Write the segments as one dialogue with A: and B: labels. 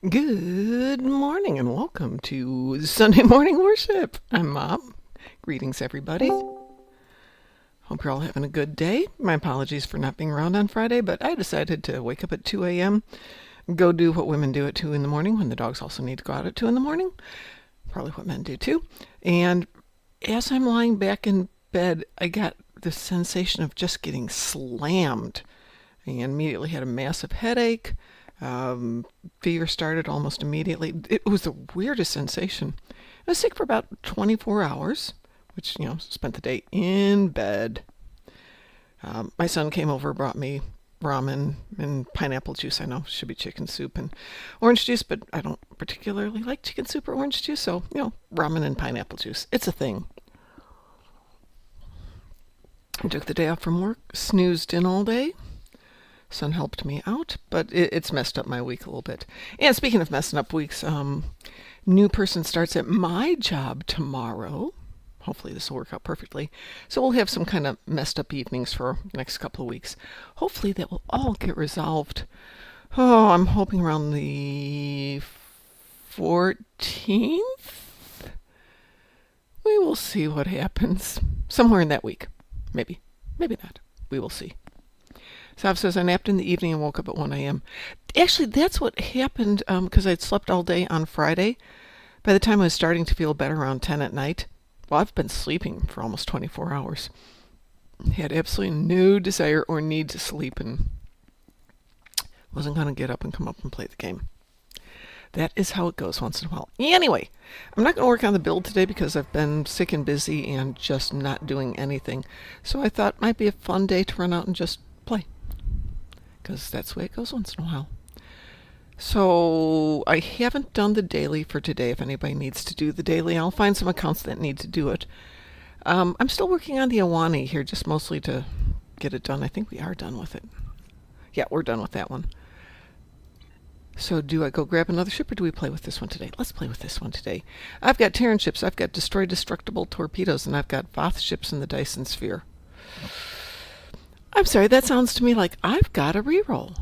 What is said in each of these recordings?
A: Good morning and welcome to Sunday Morning Worship. I'm Mom. Greetings, everybody. Hope you're all having a good day. My apologies for not being around on Friday, but I decided to wake up at 2 a.m., go do what women do at 2 in the morning when the dogs also need to go out at 2 in the morning. Probably what men do too. And as I'm lying back in bed, I got the sensation of just getting slammed. And immediately had a massive headache. Fever started almost immediately. It was the weirdest sensation. I was sick for about 24 hours, which, spent the day in bed. My son came over, brought me ramen and pineapple juice. I know should be chicken soup and orange juice, but I don't particularly like chicken soup or orange juice, so, ramen and pineapple juice. It's a thing. I took the day off from work, snoozed in all day. Son helped me out, but it's messed up my week a little bit. And speaking of messing up weeks, new person starts at my job tomorrow. Hopefully this will work out perfectly. So we'll have some kind of messed up evenings for the next couple of weeks. Hopefully that will all get resolved. Oh, I'm hoping around the 14th. We will see what happens. Somewhere in that week. Maybe. Maybe not. We will see. Sav says, I napped in the evening and woke up at 1 a.m. Actually, that's what happened because I'd slept all day on Friday. By the time I was starting to feel better around 10 at night, well, I've been sleeping for almost 24 hours. Had absolutely no desire or need to sleep and wasn't going to get up and come up and play the game. That is how it goes once in a while. Anyway, I'm not going to work on the build today because I've been sick and busy and just not doing anything. So I thought it might be a fun day to run out and just play. Because that's the way it goes once in a while. So I haven't done the daily for today. If anybody needs to do the daily, I'll find some accounts that need to do it. I'm still working on the Awani here, just mostly to get it done. I think we are done with it. Yeah, we're done with that one. So do I go grab another ship or do we play with this one today? Let's play with this one today. I've got Terran ships, I've got Destroy Destructible Torpedoes, and I've got Voth ships in the Dyson Sphere. I'm sorry, that sounds to me like I've got a reroll.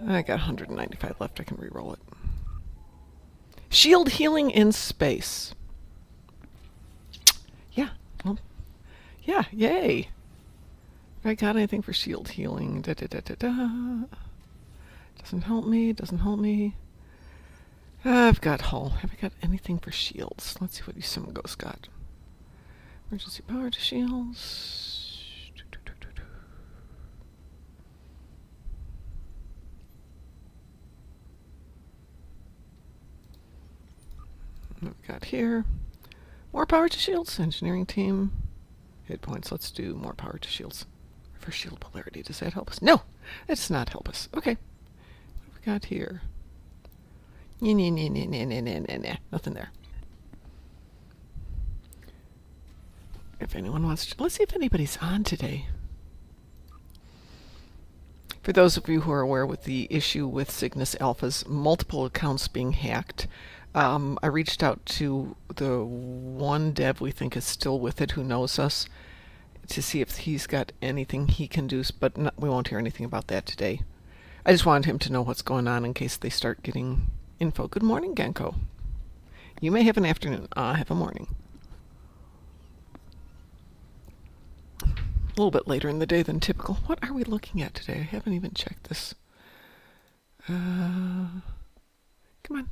A: I got 195 left. I can reroll it. Shield healing in space. Yeah. Well, yeah. Yay. Have I got anything for shield healing? Da, da, da, da, da. Doesn't help me. Doesn't help me. I've got hull. Have I got anything for shields? Let's see what Yusumago's got. Emergency power to shields. What we got here? More power to shields. Engineering team. Hit points. Let's do more power to shields. For shield polarity. Does that help us? No! That does not help us. Okay. What have we got here? Nothing there. If anyone wants to, let's see if anybody's on today. For those of you who are aware with the issue with Cygnus Alpha's multiple accounts being hacked, I reached out to the one dev we think is still with it who knows us to see if he's got anything he can do, but we won't hear anything about that today. I just wanted him to know what's going on in case they start getting info. Good morning, Genko. You may have an afternoon. I have a morning. A little bit later in the day than typical. What are we looking at today? I haven't even checked this. Come on.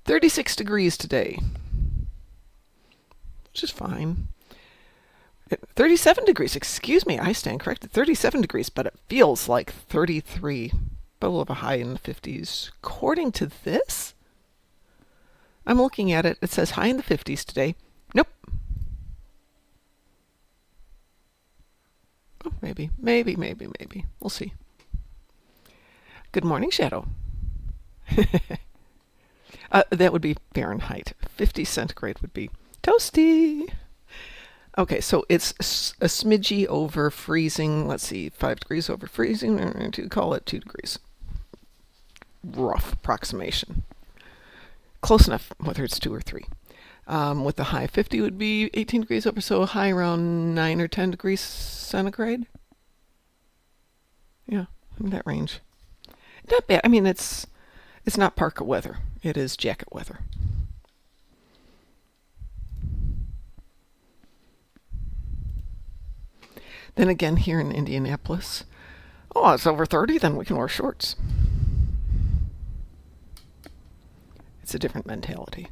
A: 36 degrees today, which is fine. 37 degrees, excuse me, I stand corrected. 37 degrees, but it feels like 33. But we'll have a high in the 50s. According to this, I'm looking at it. It says high in the 50s today. Nope. Oh, maybe. We'll see. Good morning, Shadow. That would be Fahrenheit. 50 centigrade would be toasty. Okay, so it's a smidgy over freezing. Let's see, 5 degrees over freezing. To call it 2 degrees. Rough approximation. Close enough, whether it's 2 or 3. With the high 50 would be 18 degrees over, so a high around 9 or 10 degrees centigrade. Yeah, in that range. Not bad. I mean, it's not parka weather. It is jacket weather. Then again, here in Indianapolis, oh, it's over 30, then we can wear shorts. It's a different mentality.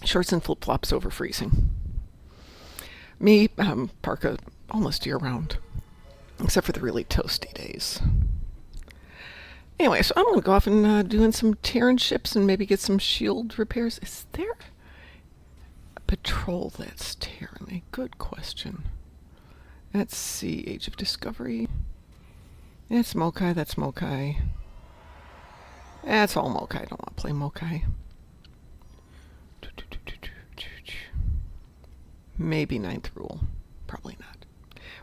A: Shorts and flip-flops over freezing. Me, parka almost year-round, except for the really toasty days. Anyway, so I'm going to go off and doing some tearing ships and maybe get some shield repairs. Is there a patrol that's tearing? A good question. Let's see, Age of Discovery. That's Mokai, that's Mokai. That's all Mokai. I don't want to play Mokai. Maybe Ninth Rule. Probably not.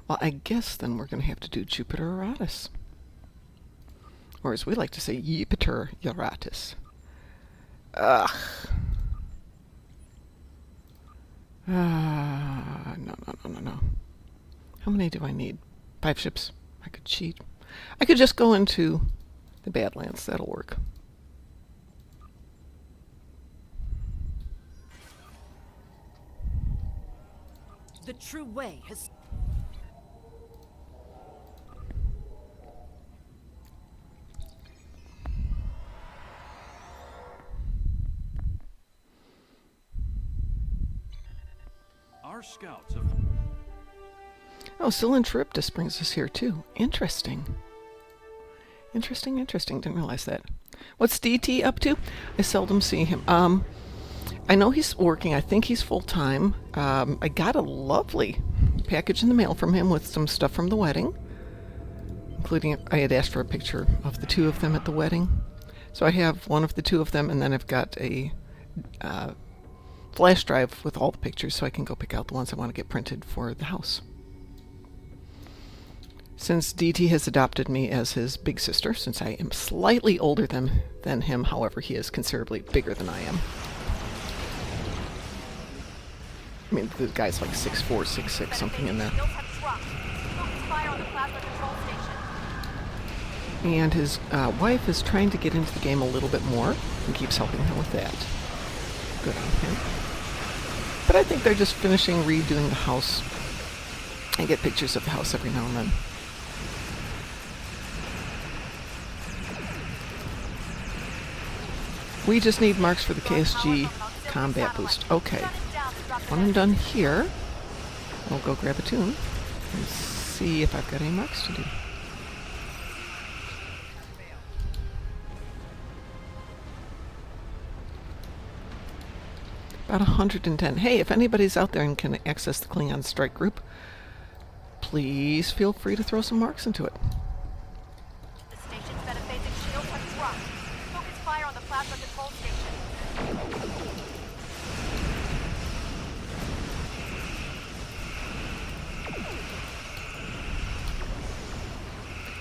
A: Well, I guess then we're going to have to do Jupiter Aratus. Or as we like to say, Jupiter Aratus. Ugh. No. How many do I need? 5 ships. I could cheat. I could just go into the Badlands. That'll work.
B: The true way has...
C: Our scouts have...
A: Oh, Cylinder Charybdis brings us here too. Interesting. Interesting. Didn't realize that. What's DT up to? I seldom see him. I know he's working. I think he's full-time. I got a lovely package in the mail from him with some stuff from the wedding, including I had asked for a picture of the 2 of them at the wedding. So I have one of the 2 of them, and then I've got a flash drive with all the pictures so I can go pick out the ones I want to get printed for the house. Since DT has adopted me as his big sister, since I am slightly older than him, however, he is considerably bigger than I am. I mean, the guy's like 6'4", 6'6", something in there. And his wife is trying to get into the game a little bit more and keeps helping him with that. Good on him. But I think they're just finishing redoing the house. I get pictures of the house every now and then. We just need marks for the KSG combat boost. Okay. When I'm done here, I'll go grab a tune and see if I've got any marks to do. About 110. Hey, if anybody's out there and can access the Klingon Strike Group, please feel free to throw some marks into it.
B: The station's metaphasic shields have dropped. Focus fire on the plasma control station.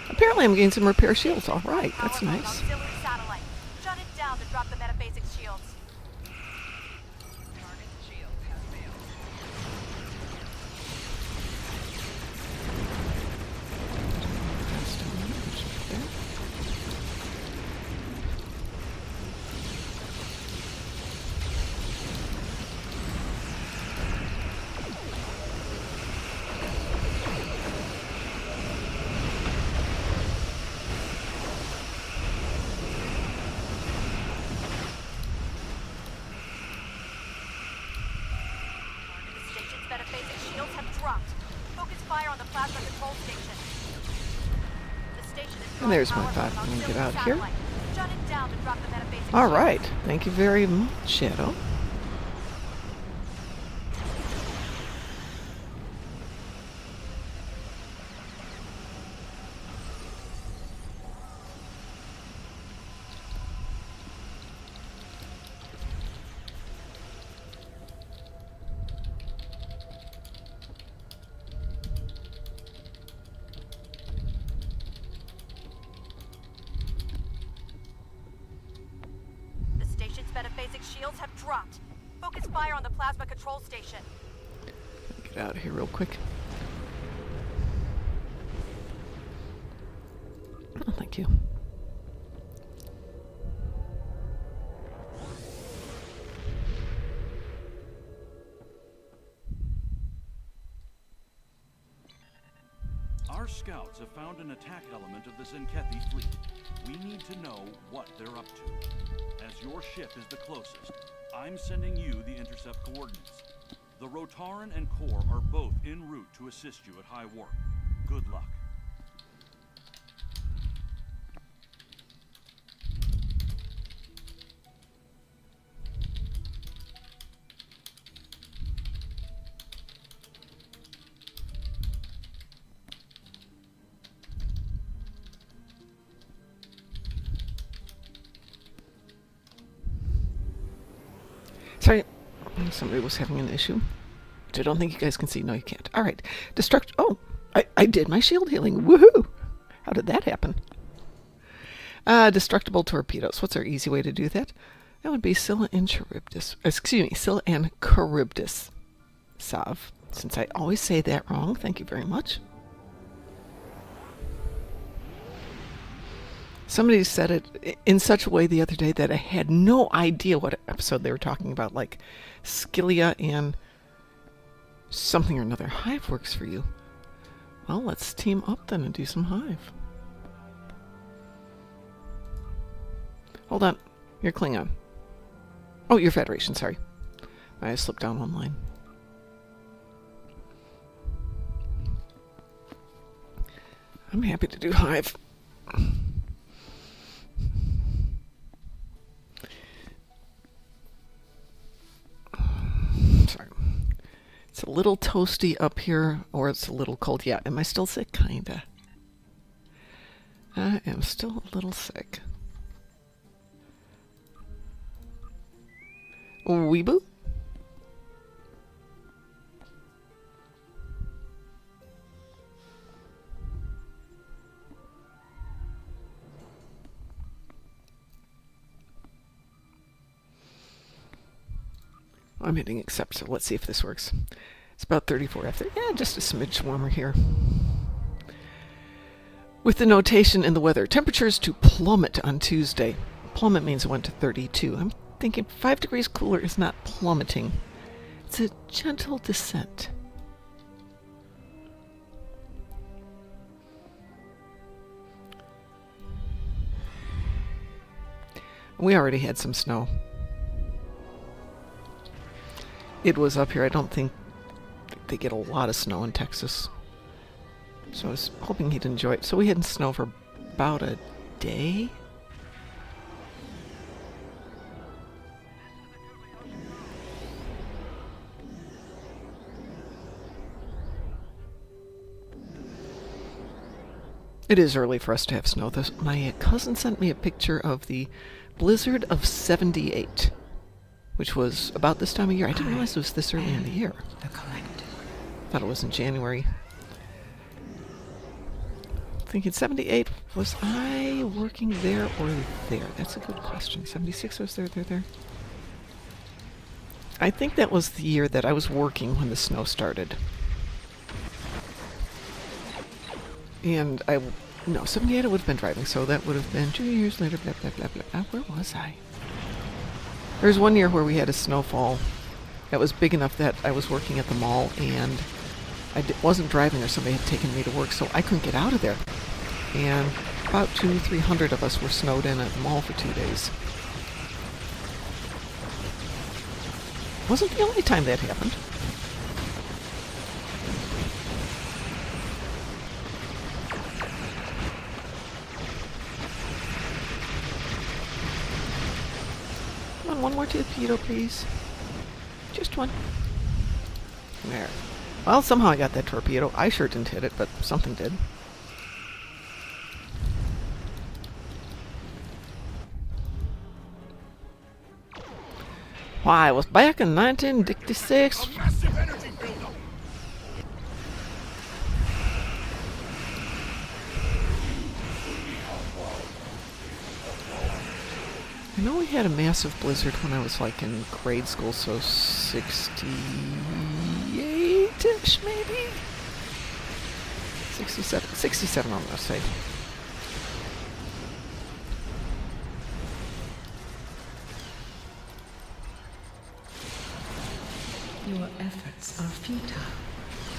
A: Apparently I'm getting some repair shields. All right, that's nice.
B: Auxiliary satellite. Shut it down to drop the metaphasic shields. Metaphasic shields have dropped. Focus fire on the plasma control station. The station is
A: And there's my thought. I'm going to get out here.
B: Shut it down to drop the metaphasic
A: All right. Thank you very much, Shadow.
B: Metaphasic shields have dropped. Focus fire on the plasma control station.
A: Get out of here real quick. Thank you.
C: Our scouts have found an attack element of the Zenkethi fleet. We need to know what they're up to. As your ship is the closest, I'm sending you the intercept coordinates. The Rotaran and Core are both en route to assist you at High Warp. Good luck.
A: Sorry, somebody was having an issue. Which I don't think you guys can see. No, you can't. All right. Oh, I did my shield healing. Woohoo! How did that happen? Destructible torpedoes. What's our easy way to do that? That would be Scylla and Charybdis. Excuse me, Scylla and Charybdis. Sav. Since I always say that wrong, thank you very much. Somebody said it in such a way the other day that I had no idea what episode they were talking about, like Scylla and something or another. Hive works for you. Well, let's team up then and do some Hive. Hold on. You're Klingon. Oh, you're Federation, sorry. I slipped down one line. I'm happy to do Hive. Sorry. It's a little toasty up here, or it's a little cold. Yeah, am I still sick? Kinda. I am still a little sick. Weeboo? I'm hitting accept, so let's see if this works. It's about 34 after. Yeah, just a smidge warmer here. With the notation in the weather, temperatures to plummet on Tuesday. Plummet means it went to 32. I'm thinking 5 degrees cooler is not plummeting. It's a gentle descent. We already had some snow. It was up here. I don't think they get a lot of snow in Texas. So I was hoping he'd enjoy it. So we had snow for about a day. It is early for us to have snow. My cousin sent me a picture of the blizzard of 78. Which was about this time of year. I didn't realize it was this early in the year.
D: The collective.
A: Thought it was in January. Thinking 78, was I working there or there? That's a good question. 76, I was there. I think that was the year that I was working when the snow started. And no, 78 I would have been driving, so that would have been 2 years later, blah, blah, blah, blah. Where was I? There was one year where we had a snowfall that was big enough that I was working at the mall and I wasn't driving or somebody had taken me to work, so I couldn't get out of there. And about 200-300 of us were snowed in at the mall for 2 days. Wasn't the only time that happened. One more torpedo, please. Just one. There. Well, somehow I got that torpedo. I sure didn't hit it, but something did. Why, I was back in 1966.
C: A massive energy buildup.
A: I know we had a massive blizzard when I was like in grade school, so 68-ish maybe? 67 I'm gonna say.
D: your efforts are futile.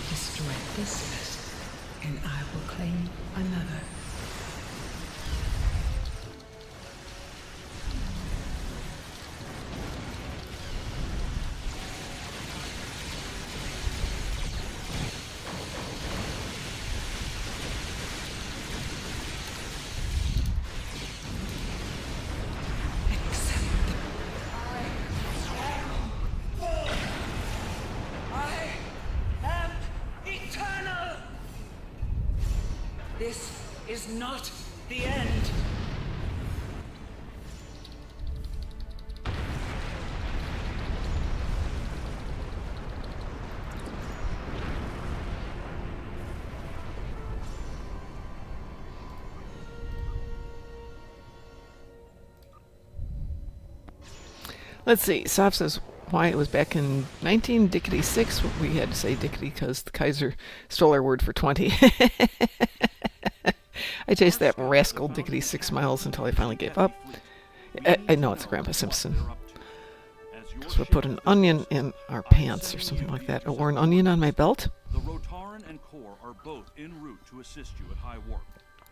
D: Destroy this vessel, and I will claim another. This is not the end.
A: Let's see. Soph says why it was back in 1966. We had to say dickety because the Kaiser stole our word for 20. I chased that rascal dickety 6 miles until I finally gave up. I know it's Grandpa Simpson. So I put an onion in our pants or something like that. Or an onion on my belt.
C: The Rotaran and Core are both en route to assist you at high warp.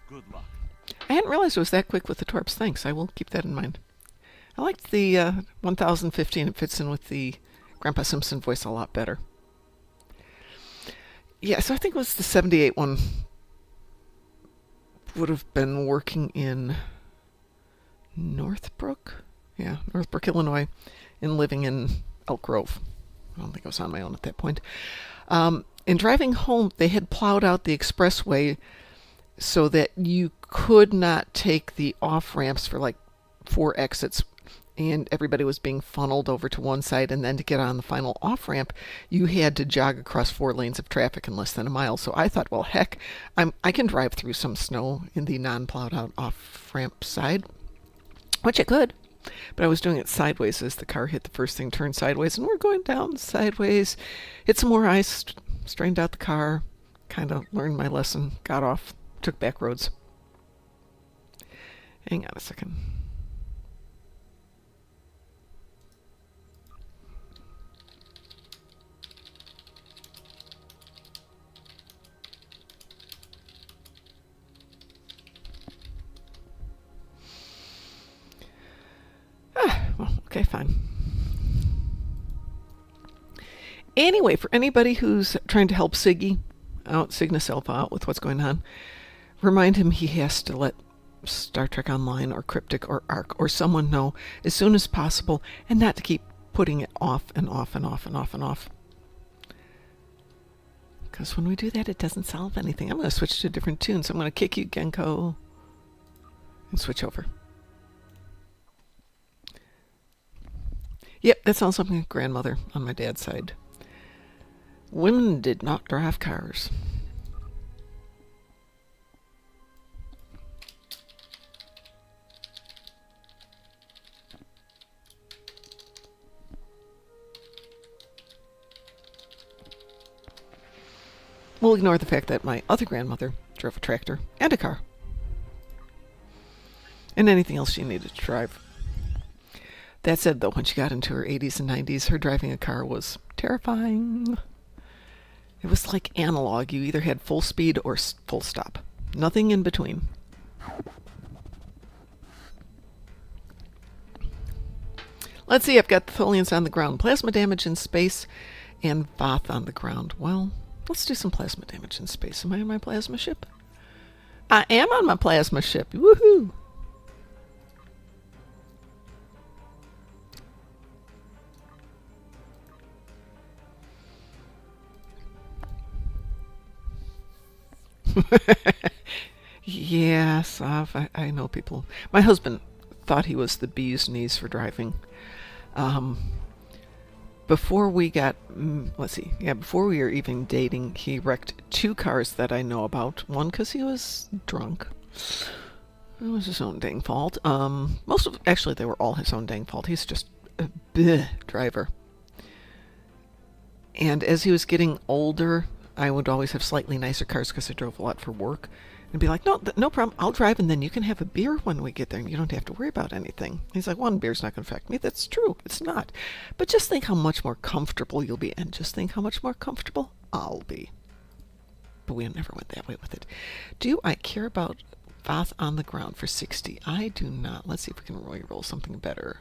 C: Good luck.
A: I hadn't realized it was that quick with the torps. Thanks. I will keep that in mind. I liked the 1015. It fits in with the Grandpa Simpson voice a lot better. Yeah, so I think it was the 78 one. Would have been working in Northbrook? Yeah, Northbrook, Illinois, and living in Elk Grove. I don't think I was on my own at that point. In driving home, they had plowed out the expressway so that you could not take the off ramps for like 4 exits, and everybody was being funneled over to one side, and then to get on the final off ramp, you had to jog across 4 lanes of traffic in less than a mile. So I thought, well, heck, I can drive through some snow in the non-plowed out off ramp side, which I could. But I was doing it sideways as the car hit the first thing, turned sideways, and we're going down sideways. Hit some more ice, straightened out the car, kind of learned my lesson, got off, took back roads. Hang on a second. Well, okay, fine. Anyway, for anybody who's trying to help Cygnus Alpha out with what's going on, remind him he has to let Star Trek Online or Cryptic or ARC or someone know as soon as possible, and not to keep putting it off and off and off and off and off. Because when we do that, it doesn't solve anything. I'm going to switch to a different tune, so I'm going to kick you, Genko, and switch over. Yep, that sounds like my grandmother on my dad's side. Women did not drive cars. We'll ignore the fact that my other grandmother drove a tractor and a car. And anything else she needed to drive. That said, though, when she got into her 80s and 90s, her driving a car was terrifying. It was like analog. You either had full speed or full stop. Nothing in between. Let's see, I've got the Tholians on the ground. Plasma damage in space and Voth on the ground. Well, let's do some plasma damage in space. Am I on my plasma ship? I am on my plasma ship. Woohoo! Yes, I know people. My husband thought he was the bee's knees for driving. Before we got, before we were even dating, he wrecked 2 cars that I know about. One because he was drunk. It was his own dang fault. Actually, they were all his own dang fault. He's just a bleh driver. And as he was getting older, I would always have slightly nicer cars because I drove a lot for work. And be like, no, no problem. I'll drive, and then you can have a beer when we get there, and you don't have to worry about anything. He's like, one beer's not going to affect me. That's true. It's not. But just think how much more comfortable you'll be, and just think how much more comfortable I'll be. But we never went that way with it. Do I care about Voth on the ground for 60? I do not. Let's see if we can roll something better.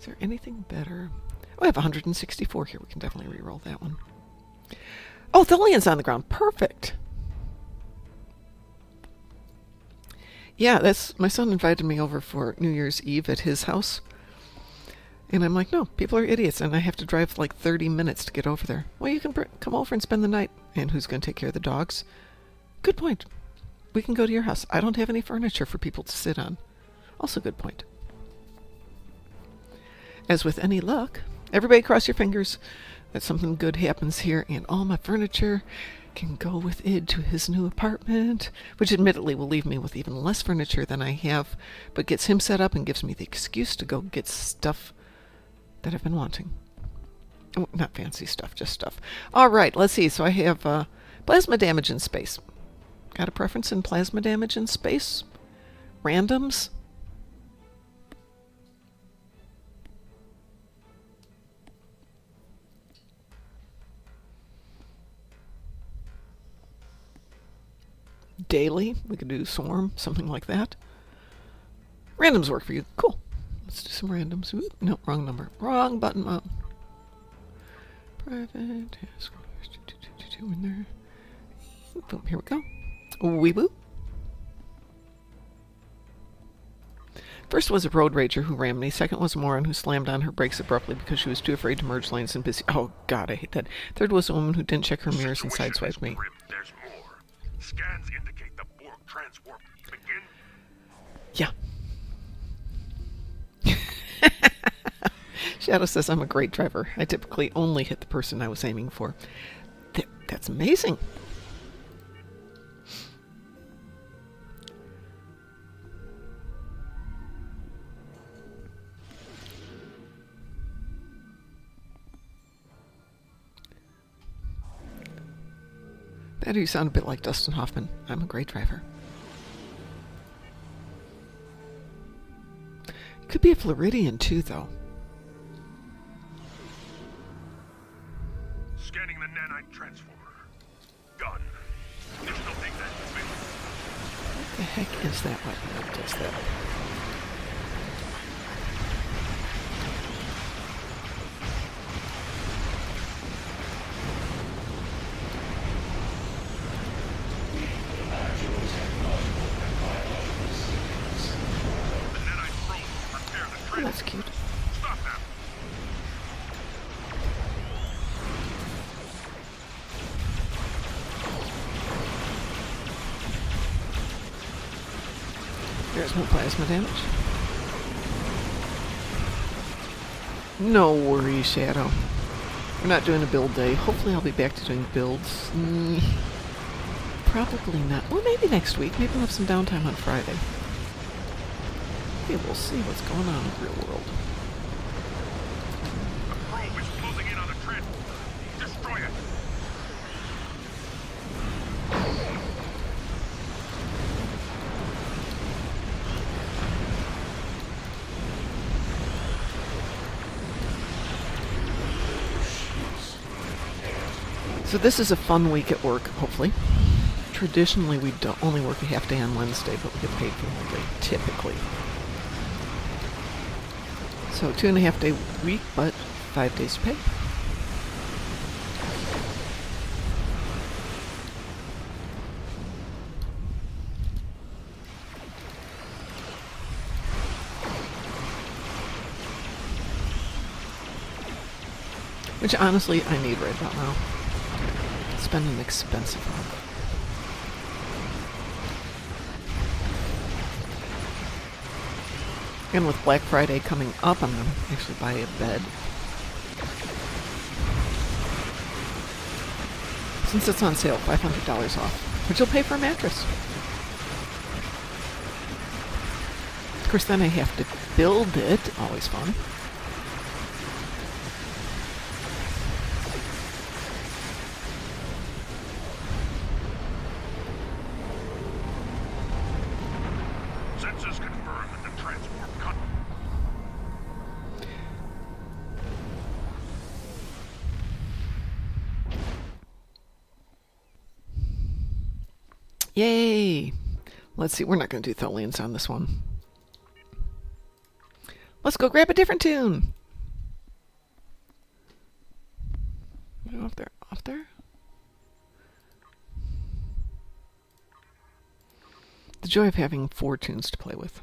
A: Is there anything better? Oh, I have 164 here. We can definitely re-roll that one. Oh, Tholian's on the ground. Perfect. Yeah, that's my son invited me over for New Year's Eve at his house. And I'm like, no, people are idiots, and I have to drive like 30 minutes to get over there. Well, you can come over and spend the night. And who's going to take care of the dogs? Good point. We can go to your house. I don't have any furniture for people to sit on. Also good point. As with any luck, everybody cross your fingers that something good happens here, and all my furniture can go with Id to his new apartment, which admittedly will leave me with even less furniture than I have, but gets him set up and gives me the excuse to go get stuff that I've been wanting. Oh, not fancy stuff, just stuff. All right, let's see. So I have plasma damage in space. Got a preference in plasma damage in space? Randoms? Daily? We could do swarm, something like that. Randoms work for you. Cool. Let's do some randoms. Ooh, no, wrong number. Wrong button. Oh. Private. In there. Boom, here we go. Weeboo. First was a road rager who rammed me. Second was a moron who slammed on her brakes abruptly because she was too afraid to merge lanes and busy. Oh, God, I hate that. Third was a woman who didn't check her mirrors and sideswiped me.
E: There's more. Scans indicate the Borg transwarp. Begin.
A: Yeah. Shadow says, I'm a great driver. I typically only hit the person I was aiming for. That's amazing. Better, you sound a bit like Dustin Hoffman. I'm a great driver. It could be a Floridian too, though.
E: Scanning the nanite transformer. Done. There's nothing that
A: What the heck is that weapon that does that? Oh, that's cute.
E: Stop them.
A: There's more plasma damage. No worries, Shadow. We're not doing a build day. Hopefully I'll be back to doing builds. Probably not. Well, maybe next week. Maybe we'll have some downtime on Friday. Maybe we'll see what's going on in the real world.
E: The probe is closing in on the transformer. Destroy it.
A: So this is a fun week at work, hopefully. Traditionally, we don't only work a half day on Wednesday, but we get paid for the whole day, typically. So 2.5 day week, but 5 days pay. Which honestly, I need right about now. It's been an expensive month. And with Black Friday coming up, I'm going to actually buy a bed. Since it's on sale, $500 off, which will pay for a mattress. Of course, then I have to build it. Always fun. Yay! Let's see, we're not going to do Tholians on this one. Let's go grab a different tune. Off there, off there. The joy of having 4 tunes to play with.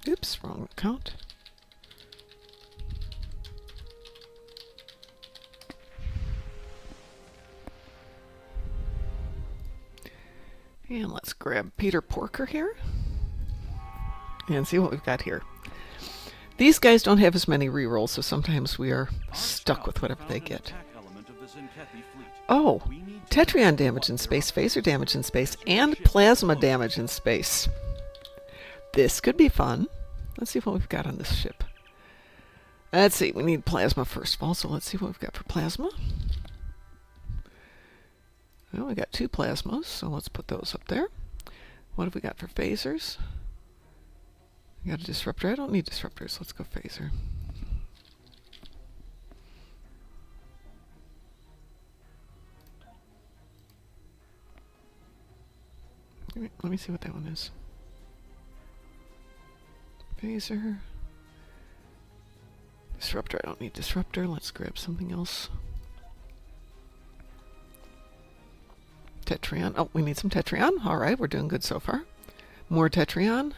A: Oops, wrong account. And let's grab Peter Porker here and see what we've got here. These guys don't have as many rerolls, so sometimes we are stuck with whatever they get. Oh, Tetrion damage in space, phaser damage in space, and plasma damage in space. This could be fun. Let's see what we've got on this ship. Let's see, we need plasma first of all, so let's see what we've got for plasma. Well, we got 2 plasmas, so let's put those up there. What have we got for phasers? We got a disruptor. I don't need disruptors. Let's go phaser. Let me see what that one is. Phaser. Disruptor. I don't need disruptor. Let's grab something else. Tetrion. Oh, we need some Tetrion. All right, we're doing good so far. More Tetrion.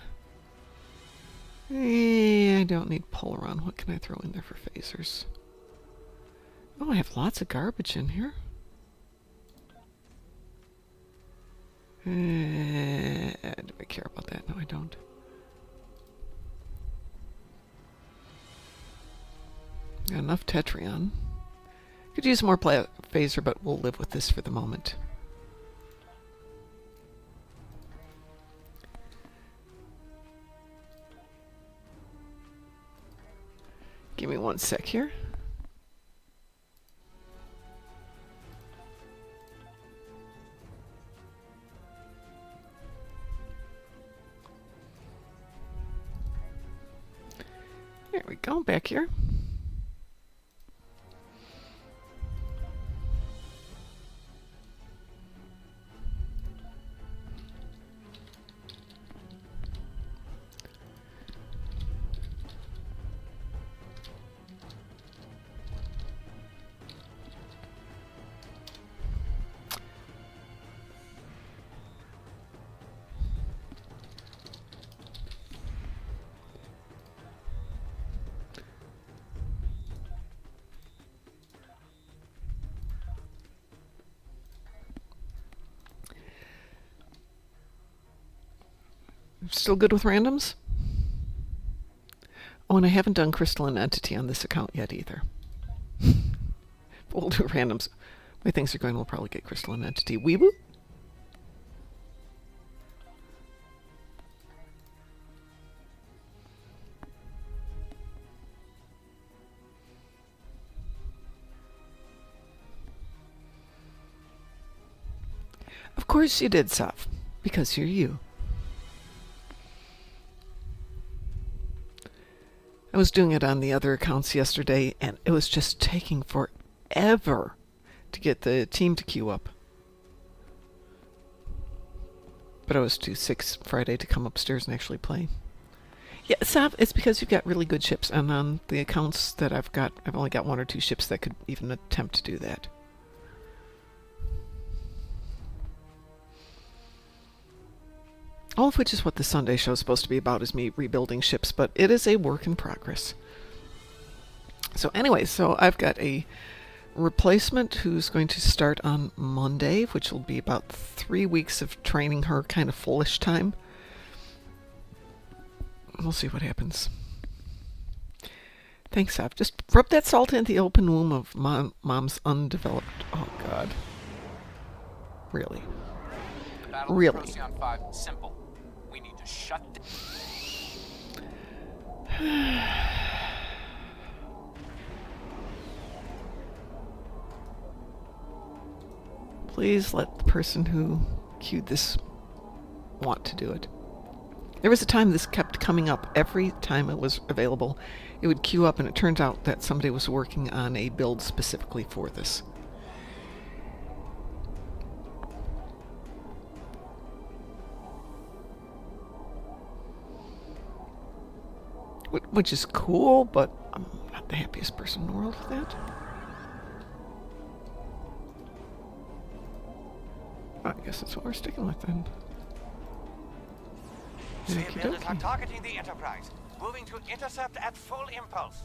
A: I don't need Polaron. What can I throw in there for phasers? Oh, I have lots of garbage in here. Do I care about that? No, I don't. Got enough Tetrion. Could use more phaser, but we'll live with this for the moment. Give me 1 sec here. There we go, back here. Still good with randoms? Oh, and I haven't done crystalline entity on this account yet either. We'll do randoms. The way things are going, we'll probably get crystalline entity. Weeboo? Of course you did, Sav, because you're you. I was doing it on the other accounts yesterday, and it was just taking forever to get the team to queue up. But I was too sick Friday to come upstairs and actually play. Yeah, Sav, it's because you've got really good ships, and on the accounts that I've got, I've only got 1 or 2 ships that could even attempt to do that. All of which is what the Sunday show is supposed to be about, is me rebuilding ships, but it is a work in progress. So anyway, so I've got a replacement who's going to start on Monday, which will be about 3 weeks of training her, kind of foolish time. We'll see what happens. Thanks, Sav. Just rub that salt in the open womb of Mom's undeveloped... Oh, God. Really? Really?
F: Procyon 5, simple. We need to shut
A: Please let the person who queued this want to do it. There was a time this kept coming up. Every time it was available, it would queue up, and it turns out that somebody was working on a build specifically for this. which is cool, but I'm not the happiest person in the world with that. I guess that's what we're sticking with then.
G: Shipbuilders are
A: Okey-dokey.
G: targeting the Enterprise. Moving to intercept at full impulse.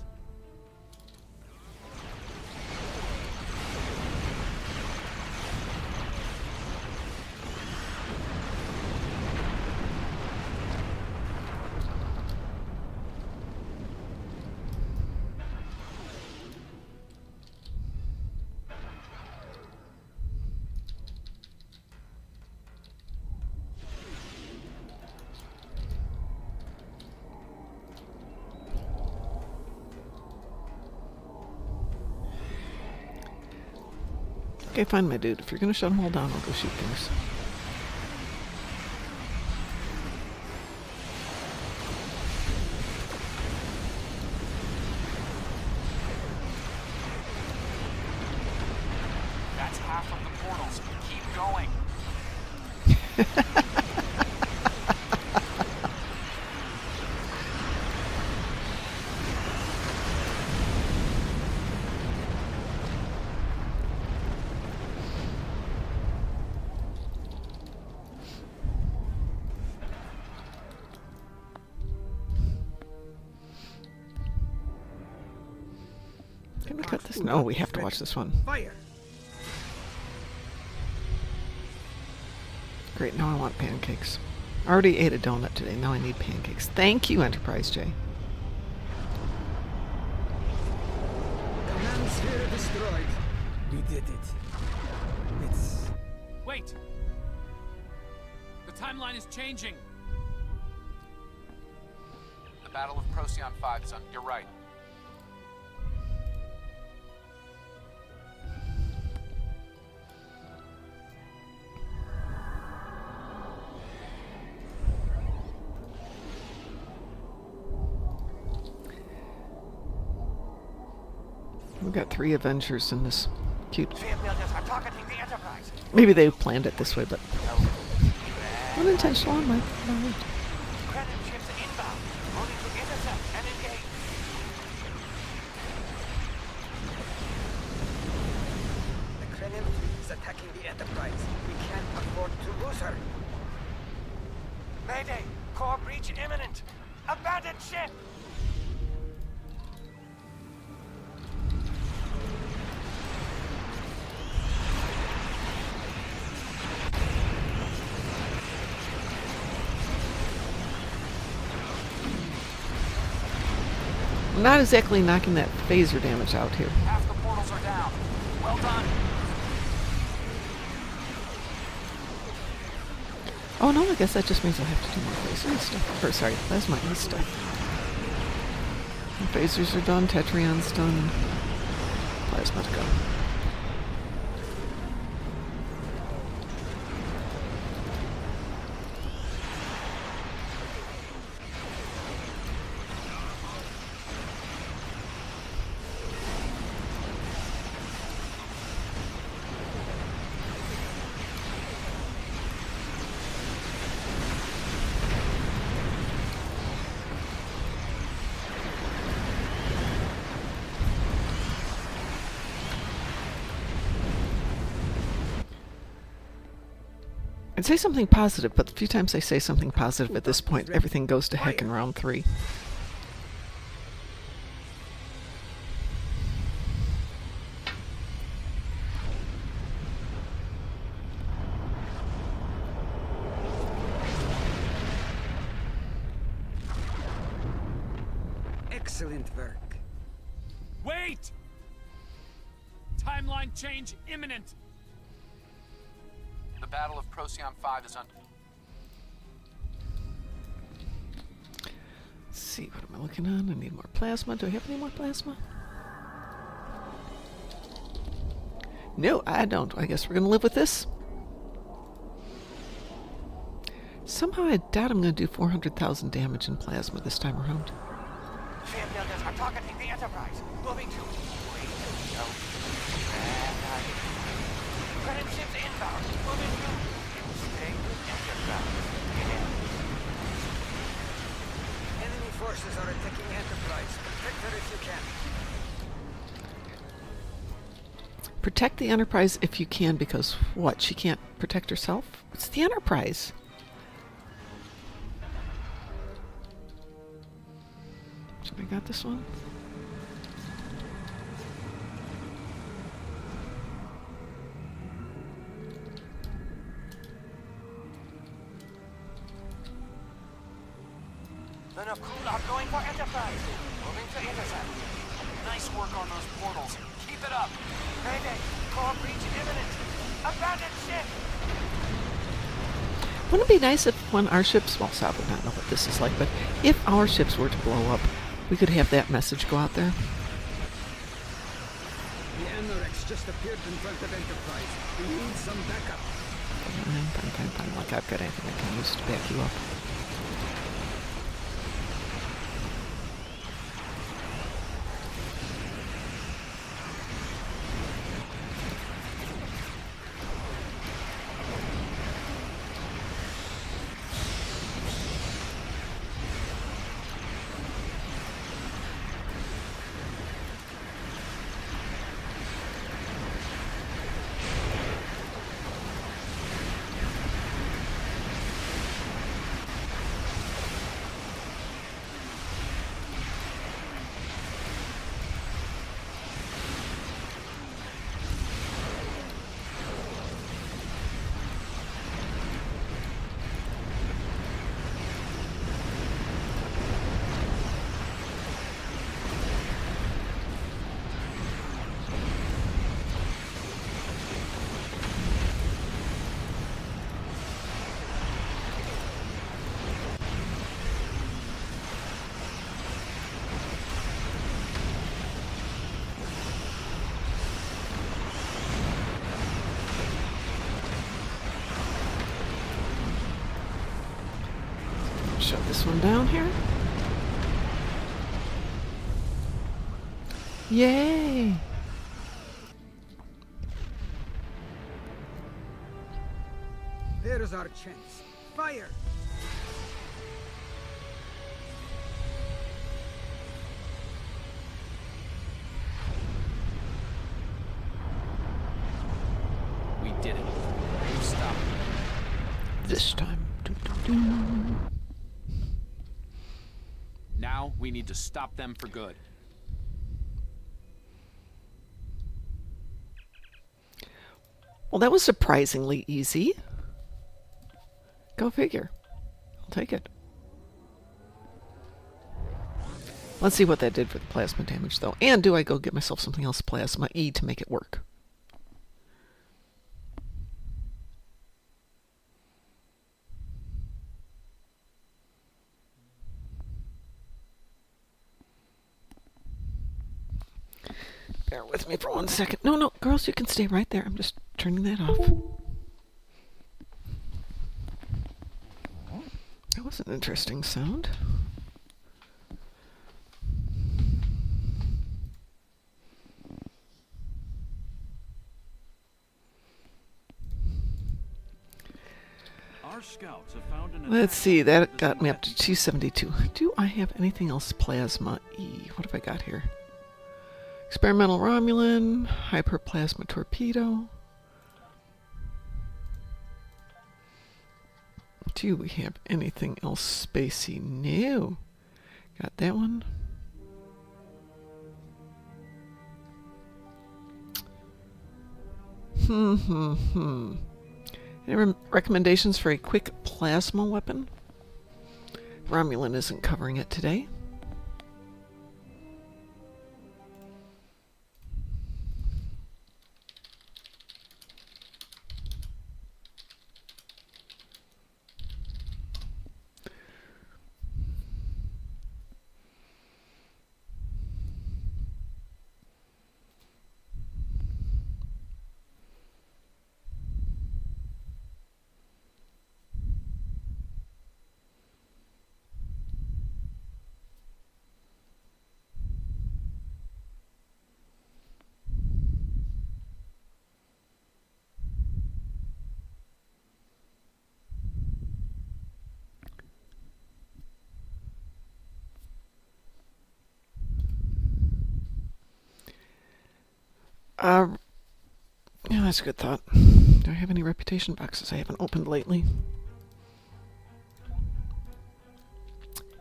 A: Okay, fine, my dude. If you're gonna shut them all down, I'll go shoot things.
F: That's half of the portals. Keep going.
A: Can we cut this? No, we have to watch this one.
H: Fire!
A: Great, now I want pancakes. I already ate a donut today, now I need pancakes. Thank you, Enterprise J.
H: Command sphere destroyed. We did it. It's...
F: Wait! The timeline is changing! The Battle of Procyon 5 is on. You're right.
A: We've got 3 Avengers in this cute...
G: Shipbuilders are targeting the Enterprise.
A: Maybe they planned it this way, but... unintentional on my part.
G: Credit ships inbound. Moving to intercept and engage.
H: The Krenim is attacking the Enterprise. We can't afford to lose her.
G: Mayday! Core breach imminent! Abandoned ship!
A: I'm not exactly knocking that phaser damage out here.
F: Half the portals are down. Well done.
A: Oh no, I guess that just means I'll have to do more phaser E stuff. Or sorry, plasma E stuff. The phasers are done, Tetrion's done. Plasma to go. I'd say something positive, but the few times I say something positive at this point, everything goes to heck in round 3.
H: Excellent work.
F: Wait! Timeline change imminent. The Battle of Procyon 5 is on.
A: Let's see, what am I looking on? I need more plasma. Do I have any more plasma? No, I don't. I guess we're gonna live with this. Somehow I doubt I'm gonna do 400,000 damage in plasma this time around.
G: Shipbuilders are targeting the Enterprise. Moving to... Wait, no. Credit ships inbound. Moving to... Stay with Enterprise.
H: Enemy forces are attacking Enterprise. Protect her if you can.
A: Protect the Enterprise if you can, because what? She can't protect herself? It's the Enterprise. So I got this one.
G: Enough crew are going for Enterprise. Moving to intercept.
F: Nice work on those portals. Keep it up.
G: Mayday. Core breach imminent. Abandoned ship.
A: Wouldn't it be nice if when our ships, well, Sal would not know what this is like, but if our ships were to blow up, we could have that message go out there?
H: The Anorex just appeared in front of Enterprise. We need some backup.
A: Fine. Like I've got anything I can use to back you up. Shut this one down here. Yay!
H: There's our chance. Fire!
F: We did it. You stopped.
A: This time. Doo-doo-doo.
F: Now we need to stop them for good.
A: Well, that was surprisingly easy. Go figure. I'll take it. Let's see what that did for the plasma damage, though. And do I go get myself something else plasma E to make it work? Bear with me for 1 second. No, girls, you can stay right there. I'm just turning that off. That was an interesting sound.
C: Our scouts have found an
A: Let's
C: attack
A: see,
C: element
A: that got me up to
C: that's
A: 272. Do I have anything else plasma E? What have I got here? Experimental Romulan, hyperplasma torpedo. Do we have anything else spacey? No. Got that one. Any recommendations for a quick plasma weapon? Romulan isn't covering it today. Yeah, that's a good thought. Do I have any reputation boxes I haven't opened lately?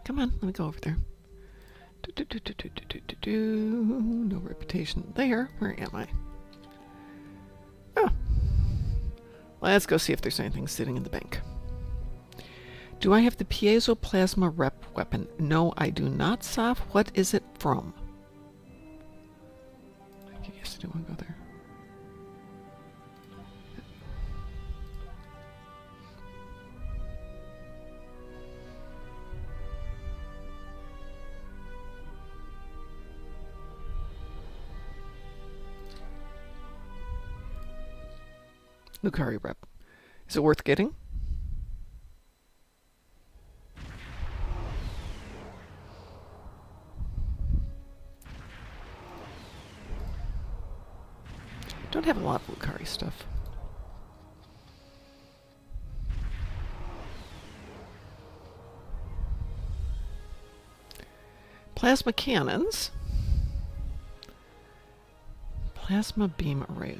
A: Come on, let me go over there. No reputation there. Where am I? Oh. Let's go see if there's anything sitting in the bank. Do I have the piezo plasma rep weapon? No, I do not, Saf. What is it from? Yes, I do want to go there. Lucari rep. Is it worth getting? Don't have a lot of Lucari stuff. Plasma cannons. Plasma beam array.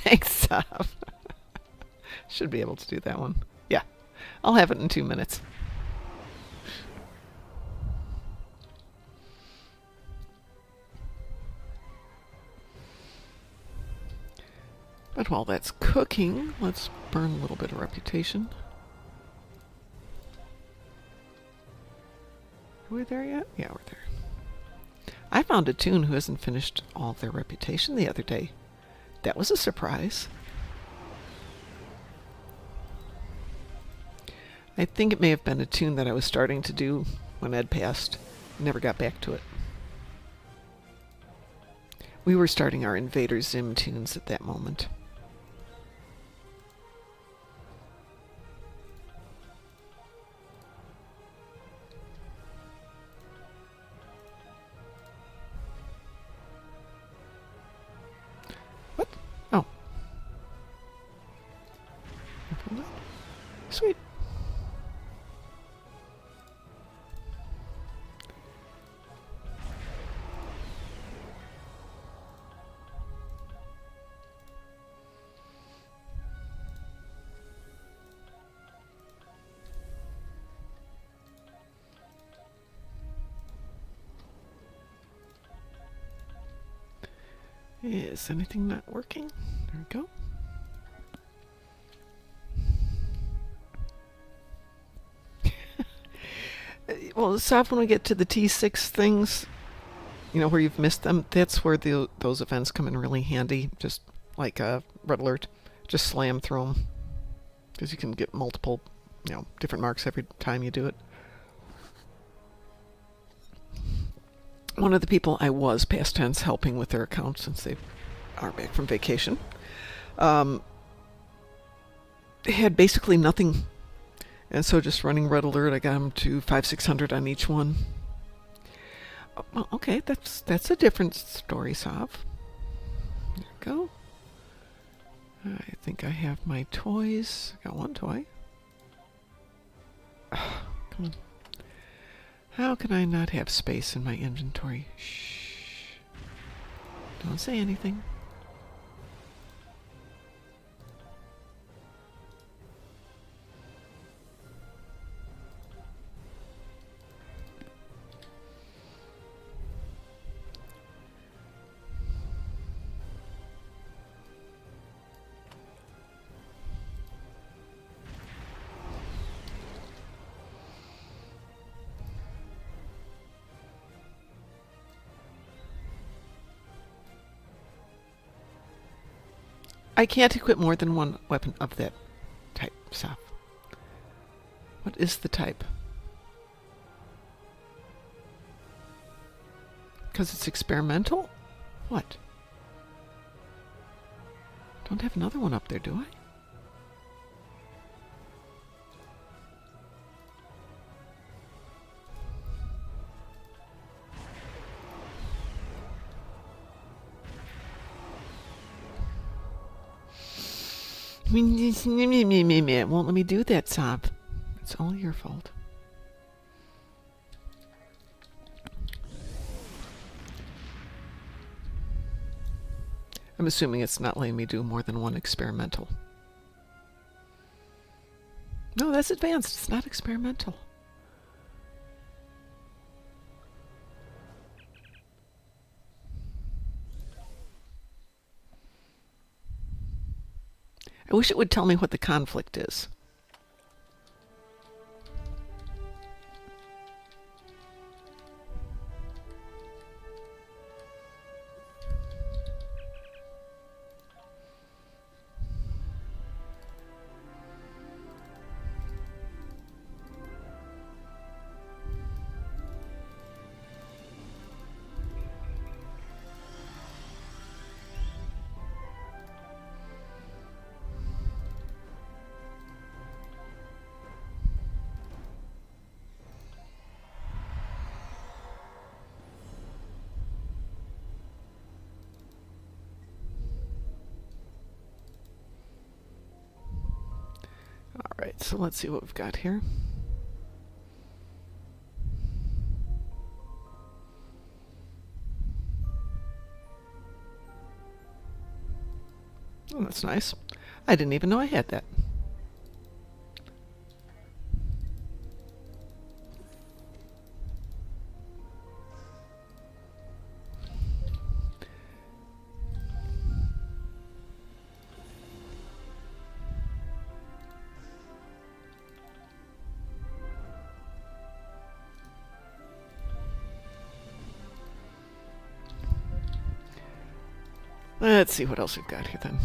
A: Thanks, Sav. Should be able to do that one. Yeah, I'll have it in 2 minutes. But while that's cooking, let's burn a little bit of reputation. Are we there yet? Yeah, we're there. I found a toon who hasn't finished all of their reputation the other day. That was a surprise. I think it may have been a toon that I was starting to do when Ed passed. Never got back to it. We were starting our Invader Zim tunes at that moment. What? Oh. Sweet. Is anything not working? There we go. Well, Sav, when we get to the T6 things, you know, where you've missed them, that's where those events come in really handy. Just like a red alert, just slam through them. Because you can get multiple, you know, different marks every time you do it. One of the people I was past tense helping with their account since they are back from vacation had basically nothing. And so just running red alert, I got them to 500-600 on each one. Well, okay, that's a different story, Sav. There we go. I think I have my toys. I got one toy. Come on. How can I not have space in my inventory? Shh. Don't say anything. I can't equip more than one weapon of that type, Saf. What is the type? Because it's experimental? What? Don't have another one up there, do I? It won't let me do that, Sav. It's all your fault. I'm assuming it's not letting me do more than one experimental. No, that's advanced. It's not experimental. I wish it would tell me what the conflict is. Alright, so let's see what we've got here. Oh, that's nice. I didn't even know I had that. Let's see what else we've got here then.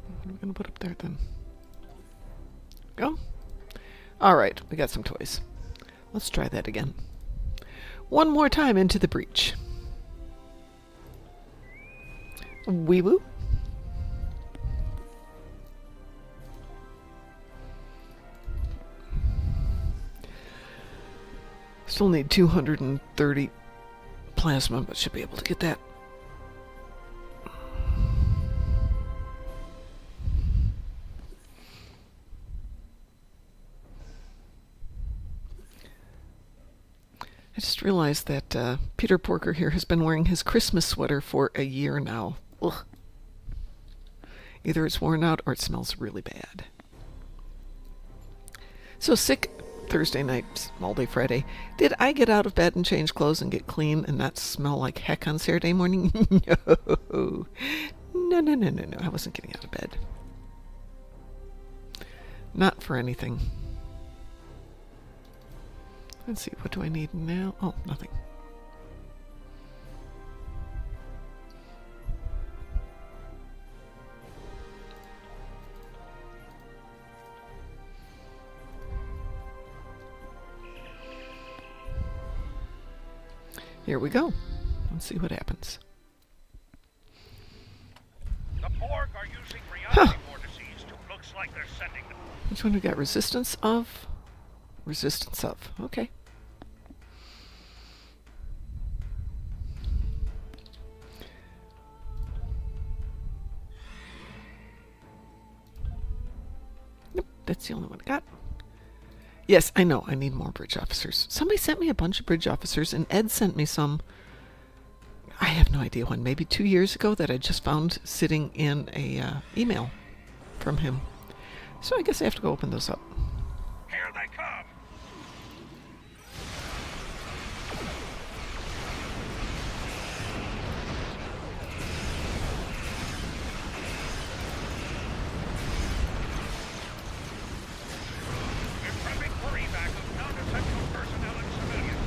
A: What are we going to put up there then? Go. Alright, we got some toys. Let's try that again. One more time into the breach. Wee woo. Still need 230 plasma, but should be able to get that. I just realized that Peter Porker here has been wearing his Christmas sweater for a year now. Ugh. Either it's worn out or it smells really bad. So sick Thursday night, all day Friday. Did I get out of bed and change clothes and get clean and not smell like heck on Saturday morning? No. No. I wasn't getting out of bed. Not for anything. Let's see, what do I need now? Oh, nothing. Here we go. Let's see what happens.
E: The Borg are using reality vortices. Looks like they're sending them.
A: Which one we got? Resistance of? Resistance of. Okay. Nope, that's the only one I got. Yes, I know. I need more bridge officers. Somebody sent me a bunch of bridge officers, and Ed sent me some. I have no idea when. Maybe 2 years ago that I just found sitting in a email from him. So I guess I have to go open those up.
E: Here they come. They're prepping for evac of non-essential personnel and civilians.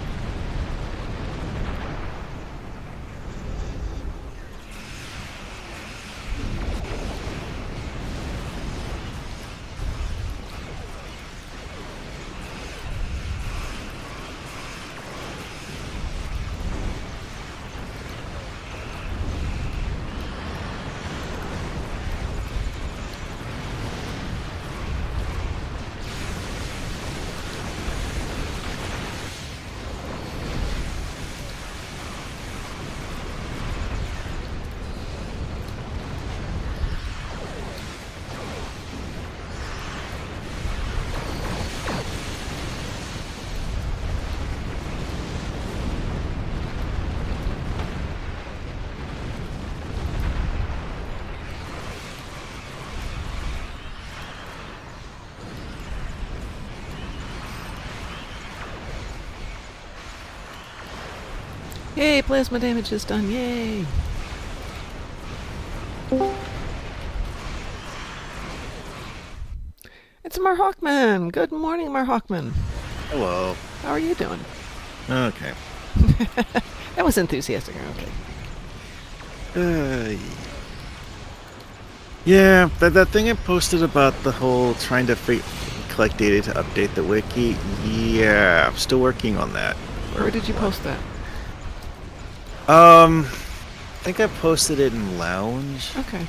A: Yay, plasma damage is done. Yay. It's Mar Hawkman. Good morning, Mar Hawkman.
I: Hello.
A: How are you doing?
I: Okay.
A: That was enthusiastic. Okay.
I: Yeah, that thing I posted about the whole trying to collect data to update the wiki. Yeah, I'm still working on that.
A: Where did you post that?
I: I think I posted it in Lounge.
A: Okay.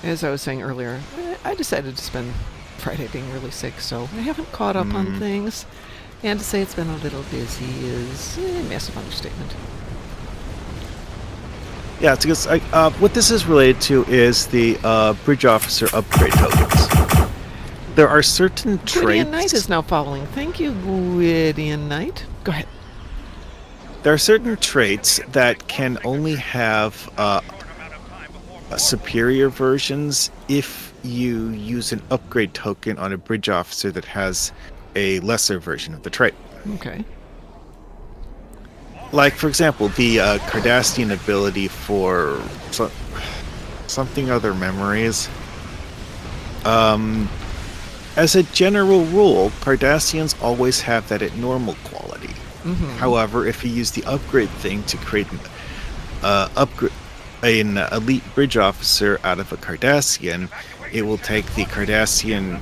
A: As I was saying earlier, I decided to spend Friday being really sick, so I haven't caught up on things. And to say it's been a little busy is a massive understatement.
I: Yeah, it's because what this is related to is the bridge officer upgrade tokens. There are certain traits.
A: Gwydion Knight is now following. Thank you, Gwydion Knight. Go ahead.
I: There are certain traits that can only have superior versions if you use an upgrade token on a bridge officer that has a lesser version of the trait.
A: Okay.
I: Like, for example, the Cardassian ability for something other memories. As a general rule, Cardassians always have that at normal quality.
A: Mm-hmm.
I: However, if you use the upgrade thing to create an elite bridge officer out of a Cardassian, it will take the Cardassian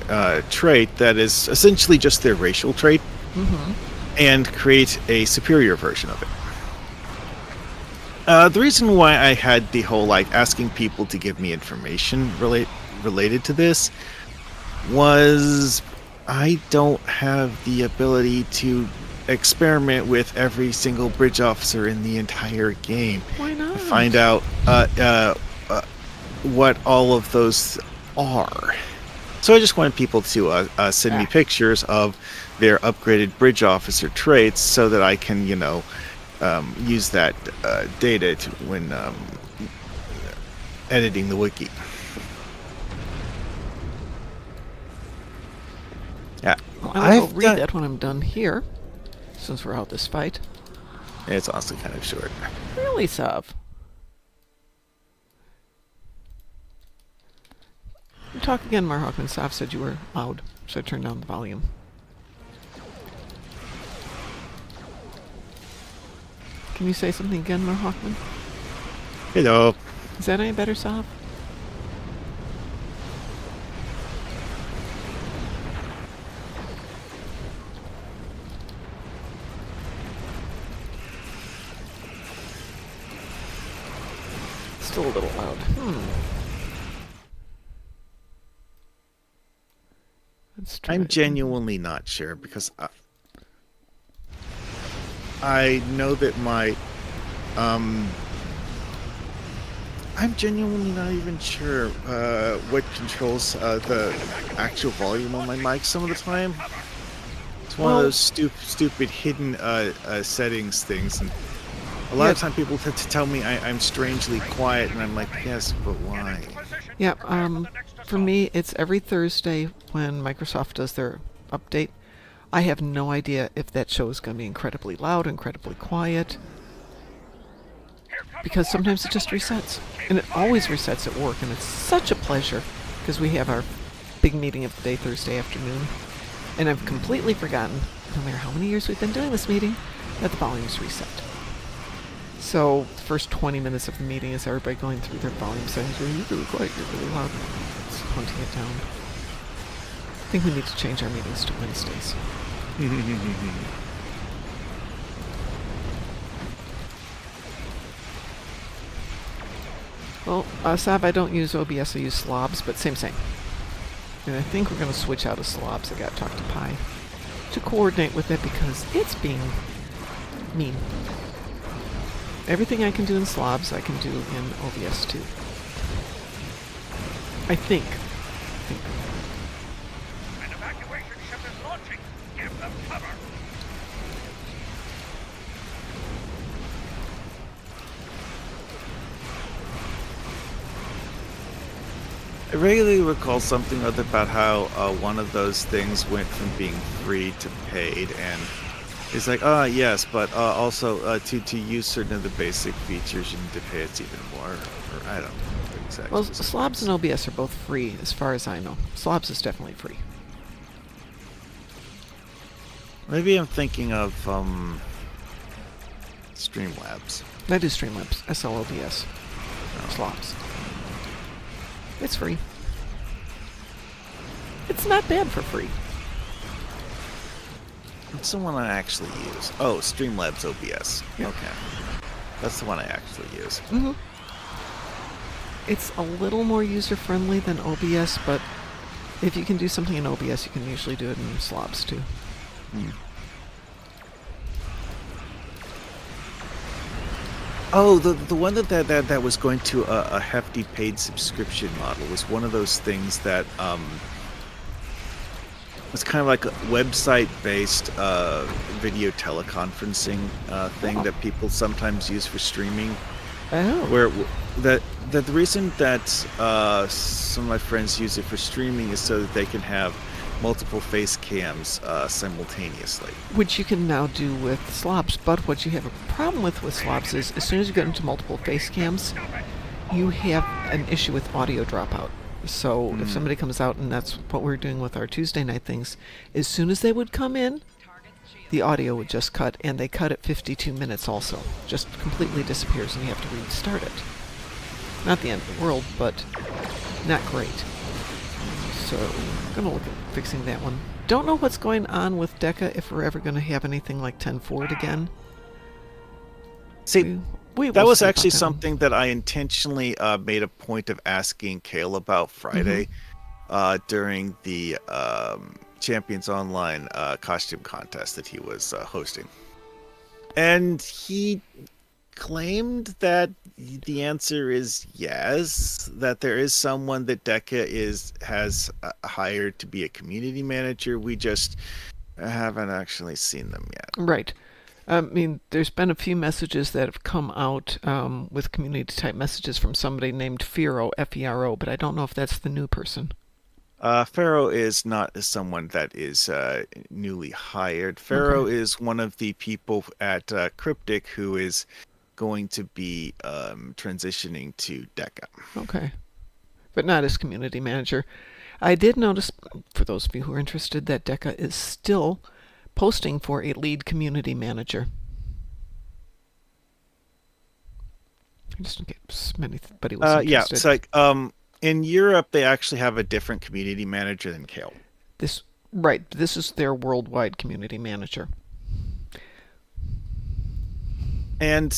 I: trait that is essentially just their racial trait and create a superior version of it. The reason why I had the whole asking people to give me information related to this was I don't have the ability to experiment with every single bridge officer in the entire game.
A: Why not?
I: To find out what all of those are. So I just wanted people to send me pictures of their upgraded bridge officer traits so that I can, use that data when editing the wiki. Yeah,
A: Well, I'll read that when I'm done here, since we're out this fight.
I: It's honestly kind of short.
A: Really, Sav? Talk again, Mar Hawkman. Sav said you were loud, so I turned down the volume. Can you say something again, Mar Hawkman?
I: Hello.
A: Is that any better, Sav? Still a little loud. Let's try
I: I'm
A: it.
I: genuinely not sure because I know that my I'm genuinely not even sure what controls the actual volume on my mic some of the time. It's one of those stupid hidden settings things, and a lot of time people tell me I'm strangely quiet, and I'm like, yes, but why?
A: Yeah, for me, it's every Thursday when Microsoft does their update. I have no idea if that show is going to be incredibly loud, incredibly quiet, because sometimes it just resets. And it always resets at work, and it's such a pleasure, because we have our big meeting of the day Thursday afternoon, and I've completely forgotten, no matter how many years we've been doing this meeting, that the volume's reset. So the first 20 minutes of the meeting is everybody going through their volume settings. You're really quiet, you're really loud. It's hunting it down. I think we need to change our meetings to Wednesdays. Well, Sav, I don't use OBS, I use slobs, but same. And I think we're going to switch out of slobs. I got to talk to Pi to coordinate with it because it's being mean. Everything I can do in slobs, I can do in OBS too. I think.
E: An evacuation ship is launching. Give them cover.
I: I regularly recall something other about how one of those things went from being free to paid, and It's like, yes, but also to use certain of the basic features, you need to pay us even more. Or I don't know the exact
A: Well,
I: specifics.
A: slobs and OBS are both free, as far as I know. Slobs is definitely free.
I: Maybe I'm thinking of Streamlabs.
A: That is Streamlabs, SLOBS. Slobs. It's free. It's not bad for free.
I: It's the one I actually use. Oh, Streamlabs OBS.
A: Yeah.
I: Okay. That's the one I actually use.
A: Mm-hmm. It's a little more user-friendly than OBS, but if you can do something in OBS, you can usually do it in slobs too.
I: Hmm. Oh, the one that was going to a hefty paid subscription model was one of those things that was kind of like a website-based video teleconferencing thing that people sometimes use for streaming.
A: Oh.
I: Where the reason that some of my friends use it for streaming is so that they can have multiple face cams simultaneously.
A: Which you can now do with slobs, but what you have a problem with slobs is as soon as you get into multiple face cams, you have an issue with audio dropout. So if somebody comes out, and that's what we're doing with our Tuesday night things, as soon as they would come in, the audio would just cut, and they cut at 52 minutes also. Just completely disappears, and you have to restart it. Not the end of the world, but not great. So I'm going to look at fixing that one. Don't know what's going on with Deca, if we're ever going to have anything like 10 forward again.
I: See,
A: we
I: that
A: will
I: was
A: see about
I: actually
A: that one.
I: something that I intentionally made a point of asking Kale about Friday during the Champions Online costume contest that he was hosting. And he claimed that the answer is yes, that there is someone that Deca has hired to be a community manager. We just haven't actually seen them yet.
A: Right. I mean, there's been a few messages that have come out with community-type messages from somebody named Fero, F-E-R-O, but I don't know if that's the new person.
I: Pharaoh is not someone that is newly hired. Pharaoh is one of the people at Cryptic who is going to be transitioning to Deca.
A: Okay. But not as community manager. I did notice, for those of you who are interested, that Deca is still posting for a lead community manager. Just in case anybody was interested.
I: Yeah, it's like in Europe they actually have a different community manager than Kale.
A: This is their worldwide community manager.
I: And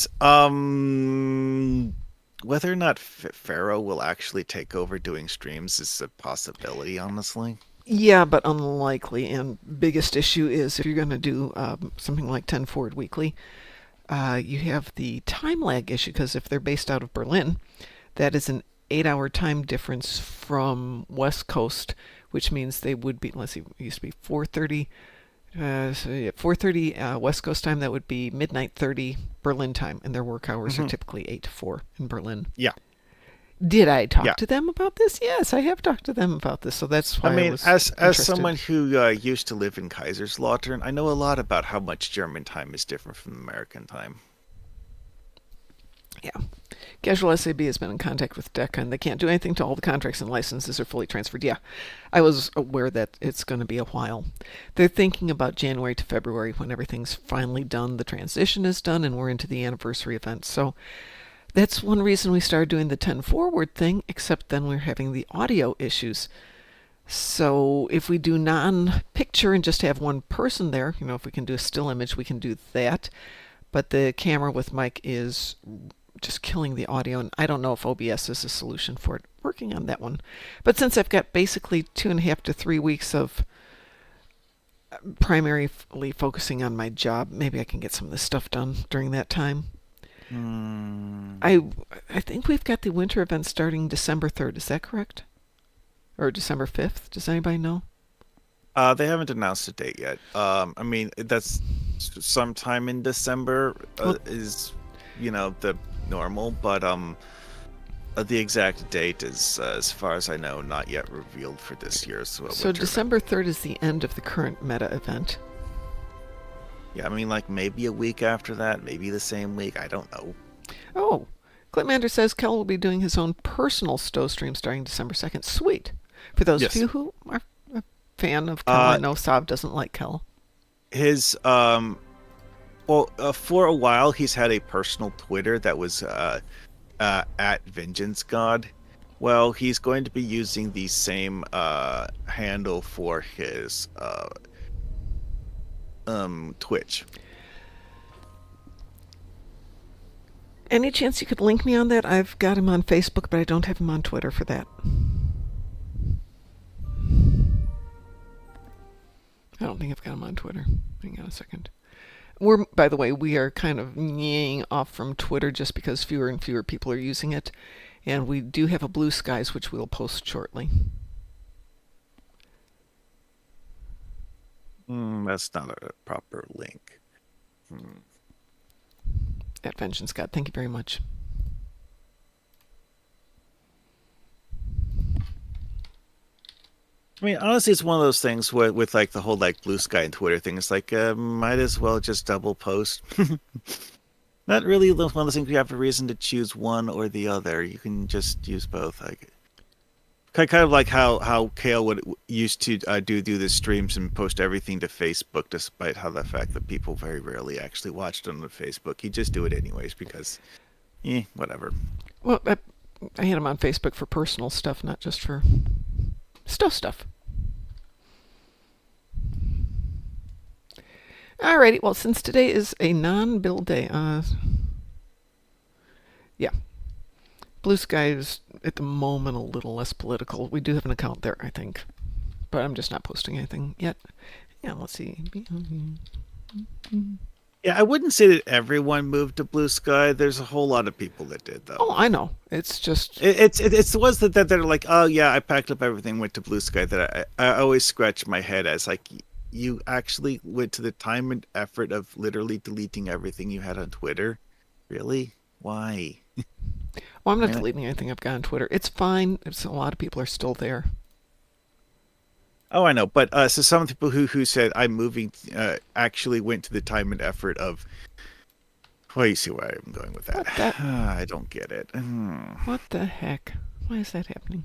I: whether or not Pharaoh will actually take over doing streams is a possibility, honestly.
A: Yeah, but unlikely. And biggest issue is if you're going to do something like 10 Forward Weekly, you have the time lag issue, because if they're based out of Berlin, that is an 8-hour time difference from West Coast, which means they would be, let's see, it used to be 4:30. 4:30 West Coast time, that would be midnight 30 Berlin time, and their work hours are typically 8 to 4 in Berlin.
I: Yeah.
A: Did I talk to them about this? Yes, I have talked to them about this, so that's why I was
I: as
A: interested.
I: someone who used to live in Kaiserslautern, I know a lot about how much German time is different from American time.
A: Yeah. Casual SAB has been in contact with DECA, and they can't do anything till all the contracts and licenses are fully transferred. Yeah, I was aware that it's going to be a while. They're thinking about January to February when everything's finally done, the transition is done, and we're into the anniversary event. So that's one reason we started doing the 10 Forward thing, except then we're having the audio issues. So if we do non-picture and just have one person there, if we can do a still image, we can do that. But the camera with mic is just killing the audio, and I don't know if OBS is a solution for it. Working on that one. But since I've got basically 2.5 to 3 weeks of primarily focusing on my job, maybe I can get some of this stuff done during that time. I think we've got the winter event starting December 3rd. Is that correct? Or December 5th? Does anybody know?
I: They haven't announced a date yet. I mean, that's sometime in December is, the normal, but the exact date is, as far as I know, not yet revealed for this year. So
A: December 3rd is the end of the current meta event.
I: Yeah, I mean, like maybe a week after that, maybe the same week. I don't know.
A: Oh, Clipmander says Kel will be doing his own personal stow stream starting December 2nd. Sweet. For those of
I: Yes.
A: you who are a fan of Kel, I know Sav doesn't like Kel.
I: His for a while he's had a personal Twitter that was at Vengeance God. Well, he's going to be using the same handle for his Twitch.
A: Any chance you could link me on that? I've got him on Facebook, but I don't have him on Twitter for that. I don't think I've got him on Twitter. Hang on a second. By the way, we are kind of yaying off from Twitter just because fewer and fewer people are using it. And we do have a Blue Skies, which we'll post shortly.
I: That's not a proper link.
A: At Vengeance God. Thank you very much.
I: I mean, honestly, it's one of those things with like the whole like Blue Sky and Twitter thing. It's like might as well just double post. Not really one of those things you have a reason to choose one or the other. You can just use both. Like kind of like how Kale would used to do the streams and post everything to Facebook, despite how the fact that people very rarely actually watched on the Facebook. He'd just do it anyways because, whatever.
A: Well, I had him on Facebook for personal stuff, not just for stuff. Alrighty, well, since today is a non-bill day, yeah. Blue Sky is, at the moment, a little less political. We do have an account there, I think. But I'm just not posting anything yet. Yeah, let's see.
I: Yeah, I wouldn't say that everyone moved to Blue Sky. There's a whole lot of people that did, though.
A: Oh, I know. It's just...
I: It's the ones that are like, oh, yeah, I packed up everything, went to Blue Sky, that I always scratch my head as, like, you actually went to the time and effort of literally deleting everything you had on Twitter? Really? Why?
A: Well, I'm not deleting anything I've got on Twitter. It's fine. A lot of people are still there.
I: Oh, I know. But so some people who said I'm moving actually went to the time and effort of... Well, you see where I'm going with that. I don't get it.
A: What the heck? Why is that happening?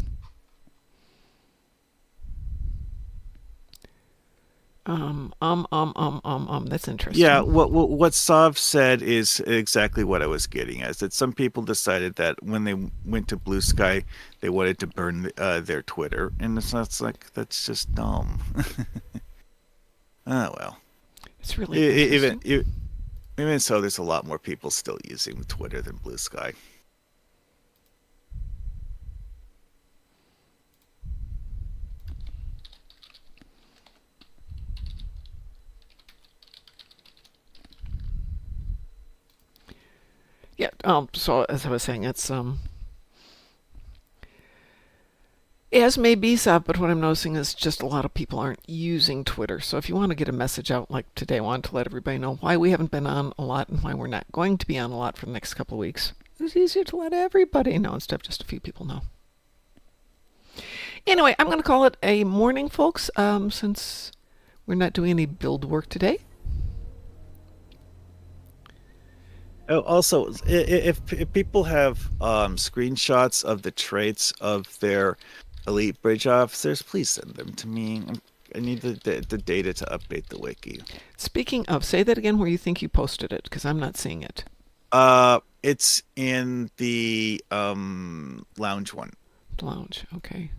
A: That's interesting.
I: Yeah, what Sav said is exactly what I was getting at. Is that some people decided that when they went to Blue Sky, they wanted to burn their Twitter, and it's like that's just dumb. Oh well.
A: It's really
I: even so, there's a lot more people still using Twitter than Blue Sky.
A: Yeah, so as I was saying, it's, as may be, Sav, but what I'm noticing is just a lot of people aren't using Twitter. So if you want to get a message out, like today, I wanted to let everybody know why we haven't been on a lot and why we're not going to be on a lot for the next couple of weeks. It's easier to let everybody know instead of just a few people know. Anyway, I'm going to call it a morning, folks, since we're not doing any build work today.
I: Oh, also, if people have screenshots of the traits of their elite bridge officers, please send them to me. I need the data to update the wiki.
A: Speaking of, say that again where you think you posted it, because I'm not seeing it.
I: It's in the lounge one.
A: Lounge, okay.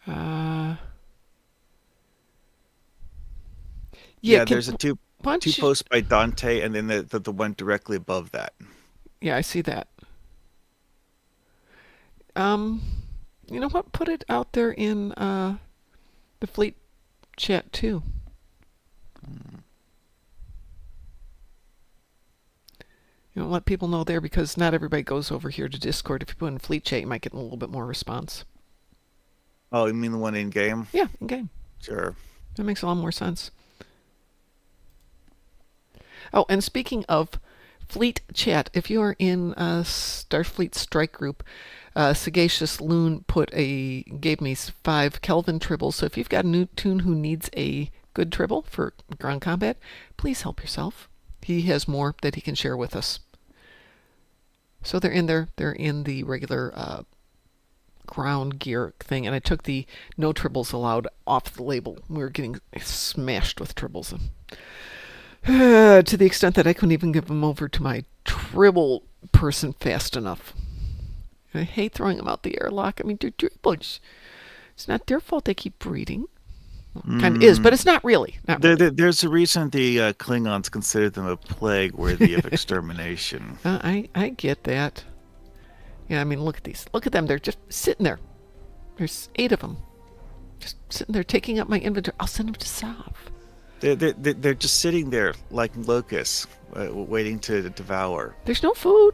I: Yeah, there's a two posts by Dante, and then the one directly above that.
A: Yeah, I see that. You know what? Put it out there in the fleet chat too. You know, let people know there, because not everybody goes over here to Discord. If you put in fleet chat, you might get a little bit more response.
I: Oh, you mean the one in game?
A: Yeah, in game.
I: Sure.
A: That makes a lot more sense. Oh, and speaking of fleet chat, if you are in Starfleet Strike Group, Sagacious Loon gave me 5 Kelvin tribbles. So if you've got a new tune who needs a good Tribble for ground combat, please help yourself. He has more that he can share with us. So they're in there. They're in the regular ground gear thing, and I took the no tribbles allowed off the label. We were getting smashed with tribbles, to the extent that I couldn't even give them over to my tribble person fast enough. And I hate throwing them out the airlock. I mean, they're tribbles. It's not their fault they keep breeding. Well, kind of is, but it's not really. Not really.
I: There's a reason the Klingons consider them a plague worthy of extermination.
A: I get that. Yeah, I mean, look at these. Look at them. They're just sitting there. There's 8 of them. Just sitting there taking up my inventory. I'll send them to Sav.
I: They're just sitting there like locusts, waiting to devour.
A: There's no food.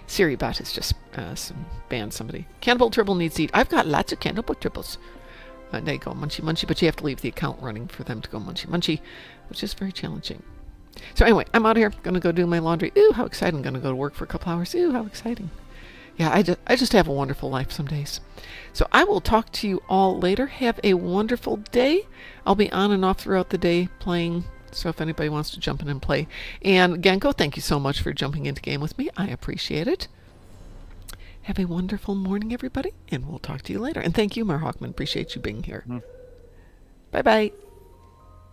A: Siribot has just banned somebody. Cannibal Tribble needs to eat. I've got lots of Cannibal Tribbles. They go munchy munchy, but you have to leave the account running for them to go munchy munchy, which is very challenging. So anyway, I'm out of here. Gonna go do my laundry. Ooh, how exciting! Gonna go to work for a couple hours. Ooh, how exciting! Yeah, I just have a wonderful life some days. So I will talk to you all later. Have a wonderful day. I'll be on and off throughout the day playing. So if anybody wants to jump in and play. And Genko, thank you so much for jumping into game with me. I appreciate it. Have a wonderful morning, everybody, and we'll talk to you later. And thank you, Mar Hawkman. Appreciate you being here. Bye-bye.